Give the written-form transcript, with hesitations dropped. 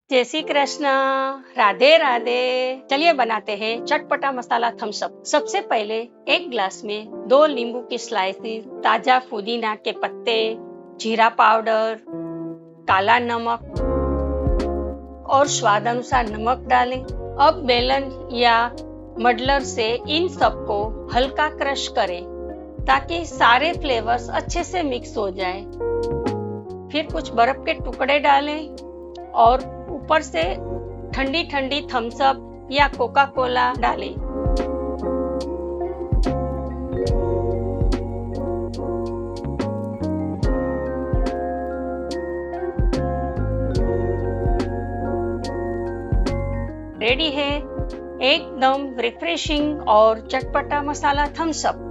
जय श्री कृष्ण, राधे राधे। चलिए बनाते हैं चटपटा मसाला थम्स अप। सबसे पहले एक ग्लास में 2 नींबू की स्लाइसेस, ताजा पुदीना के पत्ते, जीरा पाउडर, काला नमक और स्वाद अनुसार नमक डालें। अब बेलन या मडलर से इन सबको हल्का क्रश करें ताकि सारे फ्लेवर्स अच्छे से मिक्स हो जाए। फिर कुछ बर्फ के टुकड़े डालें और ऊपर से ठंडी ठंडी थम्स अप या कोका कोला डालें। रेडी है एकदम रिफ्रेशिंग और चटपटा मसाला थम्स अप।